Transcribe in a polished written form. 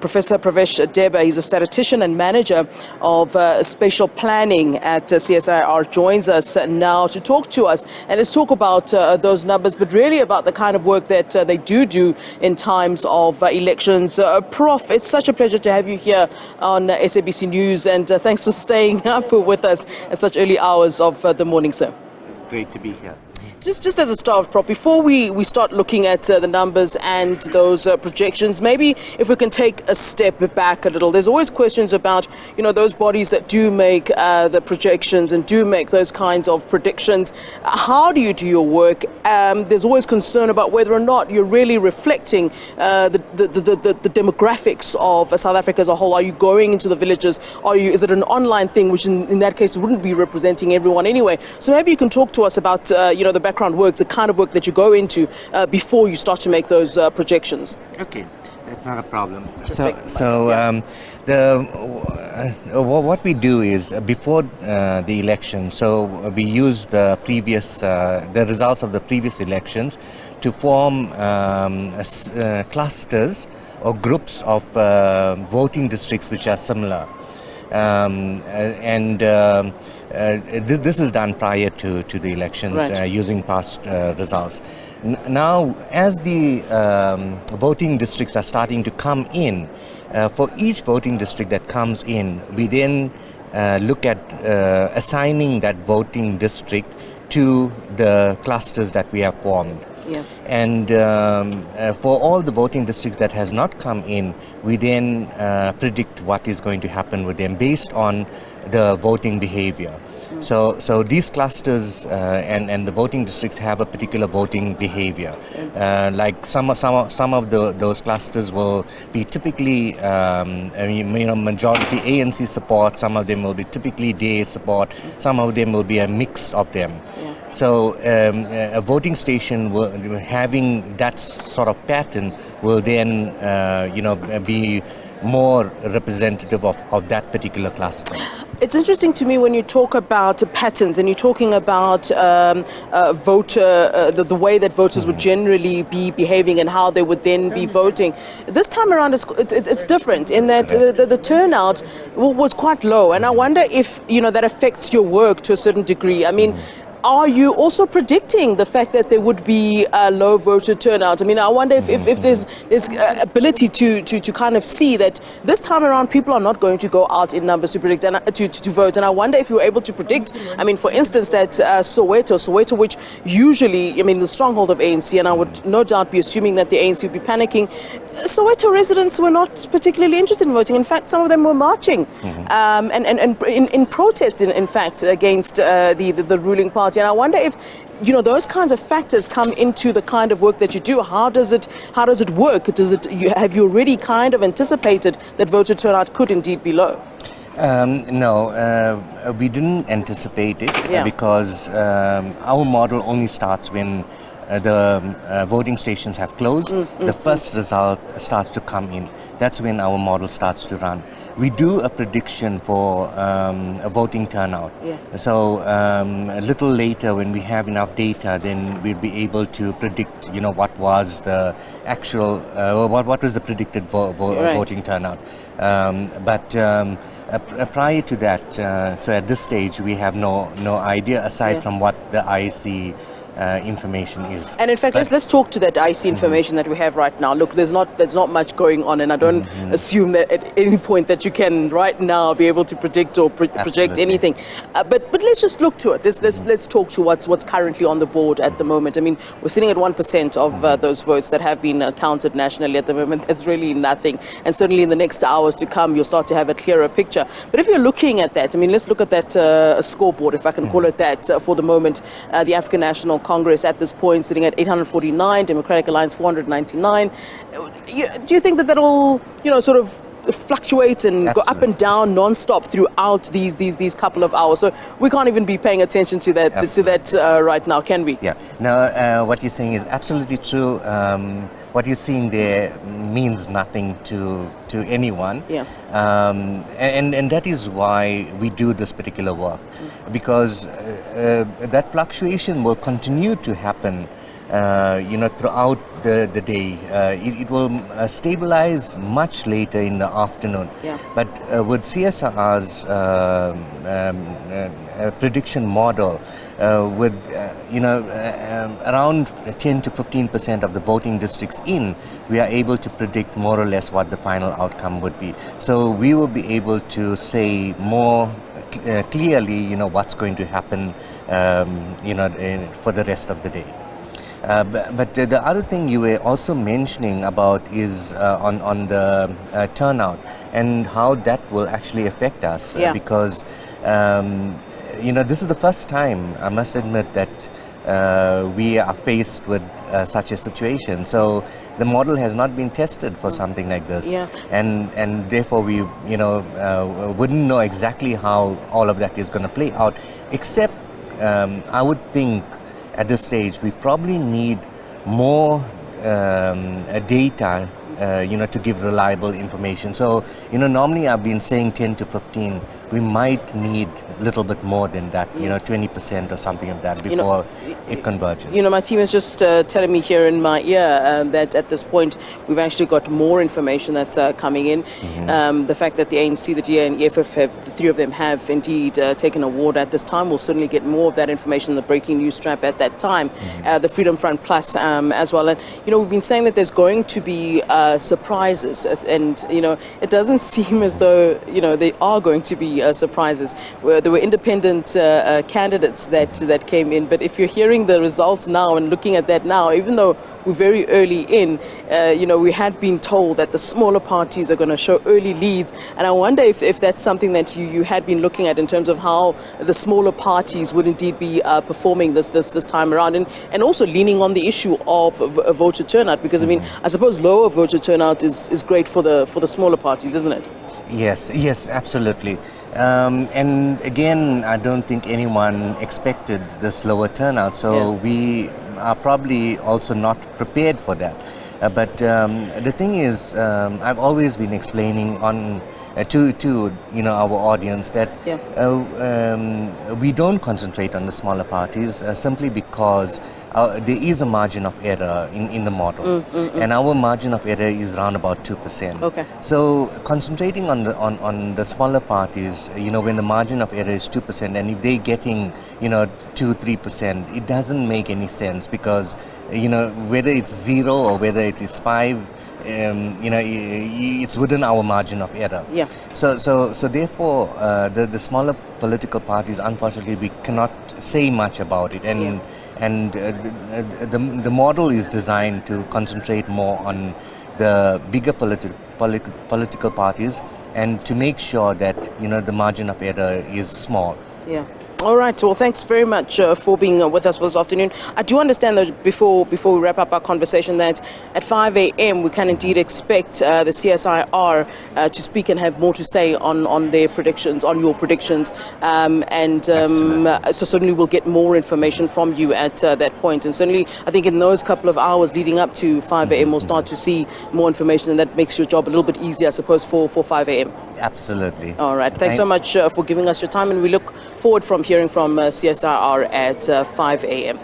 Professor Pravesh Debba. He's a statistician and manager of spatial planning at CSIR. Joins us now to talk to us. And let's talk about those numbers, but really about the kind of work that they do in times of elections. Prof, it's such a pleasure to have you here on SABC News, and thanks for staying up with us at such early hours of the morning, sir. Great to be here. Just as a start, Prof, before we start looking at the numbers and those projections, maybe if we can take a step back a little. There's always questions about, those bodies that do make the projections and do make those kinds of predictions. How do you do your work? There's always concern about whether or not you're really reflecting the demographics of South Africa as a whole. Are you going into the villages? Is it an online thing, which in that case wouldn't be representing everyone anyway? So maybe you can talk to us about, the background work, the kind of work that you go into before you start to make those projections. Okay, that's not a problem. What we do is before the election, so we use the results of the previous elections to form clusters or groups of voting districts which are similar. This is done prior to the elections, right, using past results. Now, as the voting districts are starting to come in, for each voting district that comes in, we then look at assigning that voting district to the clusters that we have formed. Yeah. And for all the voting districts that has not come in, we then predict what is going to happen with them based on the voting behavior. So these clusters and the voting districts have a particular voting behavior. Like some of those clusters will be typically majority ANC support. Some of them will be typically DA support. Some of them will be a mix of them. Yeah. So a voting station having that sort of pattern will then be more representative of that particular cluster. It's interesting to me when you talk about patterns and you're talking about the way that voters would generally be behaving and how they would then be voting. This time around it's different in that the turnout was quite low, and I wonder if that affects your work to a certain degree. I mean, are you also predicting the fact that there would be a low voter turnout? I mean, I wonder if there's ability to kind of see that this time around people are not going to go out in numbers to predict and to vote. And I wonder if you were able to predict, I mean, for instance, that Soweto, which usually, the stronghold of ANC, and I would no doubt be assuming that the ANC would be panicking. Soweto residents were not particularly interested in voting. In fact, some of them were marching and in protest, in fact, against the ruling party. And I wonder if those kinds of factors come into the kind of work that you do. How does it work? Have you already kind of anticipated that voter turnout could indeed be low? No, we didn't anticipate it because our model only starts when the voting stations have closed. The first result starts to come in. That's when our model starts to run. We do a prediction for a voting turnout. Yeah. So a little later, when we have enough data, then we'll be able to predict, what was the actual, what was the predicted voting turnout. But prior to that, so at this stage, we have no idea aside from what the IC information is. And in fact, let's talk to that IC information that we have right now. Look, there's not much going on, and I don't assume that at any point that you can right now be able to predict or project anything. But let's just look to it. Let's talk to what's currently on the board at the moment. I mean, we're sitting at 1% of those votes that have been counted nationally at the moment. There's really nothing, and certainly in the next hours to come, you'll start to have a clearer picture. But if you're looking at that, I mean, let's look at that scoreboard, if I can call it that, for the moment. The African National Congress at this point sitting at 849, Democratic Alliance 499. Do you think that that'll, sort of fluctuate and go up and down non-stop throughout these couple of hours? So we can't even be paying attention to that right now, can we? Yeah. No, what you're saying is absolutely true. What you're seeing there means nothing to anyone. Yeah. And that is why we do this particular work, because that fluctuation will continue to happen throughout the day. It will stabilize much later in the afternoon. Yeah. But with CSIR's prediction model, with around 10 to 15% of the voting districts in, we are able to predict more or less what the final outcome would be. So we will be able to say more clearly, what's going to happen, for the rest of the day. But the other thing you were also mentioning about is on the turnout and how that will actually affect us. Because this is the first time, I must admit, that we are faced with such a situation. So the model has not been tested for something like this, and therefore we wouldn't know exactly how all of that is going to play out. Except I would think at this stage we probably need more data, to give reliable information. So normally I've been saying 10 to 15. We might need a little bit more than that, 20% or something of that before it converges. My team is just telling me here in my ear that at this point we've actually got more information that's coming in. The fact that the ANC, the DA and EFF, the three of them have indeed taken a award at this time. We'll certainly get more of that information in the breaking news strap at that time. The Freedom Front Plus as well. And, we've been saying that there's going to be surprises, and, it doesn't seem as though, there are going to be surprises. There were independent candidates that came in, but if you're hearing the results now and looking at that now, even though we're very early in, we had been told that the smaller parties are going to show early leads, and I wonder if that's something that you had been looking at in terms of how the smaller parties would indeed be performing this time around, and also leaning on the issue of voter turnout, because I suppose lower voter turnout is great for the smaller parties, isn't it? Yes, absolutely. And again, I don't think anyone expected this lower turnout, so we are probably also not prepared for that. But the thing is, I've always been explaining to our audience that we don't concentrate on the smaller parties simply because there is a margin of error in the model, and our margin of error is around about 2%. Okay. So concentrating on the smaller parties, when the margin of error is 2%, and if they're getting 2-3%, it doesn't make any sense, because whether it's 0 or whether it is 5, it's within our margin of error. Yeah. So therefore, the smaller political parties, unfortunately, we cannot say much about it, and the model is designed to concentrate more on the bigger political parties, and to make sure that the margin of error is small. Yeah. All right. Well, thanks very much for being with us for this afternoon. I do understand that before we wrap up our conversation, that at 5 a.m. we can indeed expect the CSIR to speak and have more to say on their predictions, on your predictions, so certainly we'll get more information from you at that point. And certainly, I think in those couple of hours leading up to 5 a.m. we'll start to see more information, and that makes your job a little bit easier, I suppose, for 5 a.m. Absolutely. All right. Thanks so much for giving us your time, and we look forward from hearing from CSIR at 5 a.m.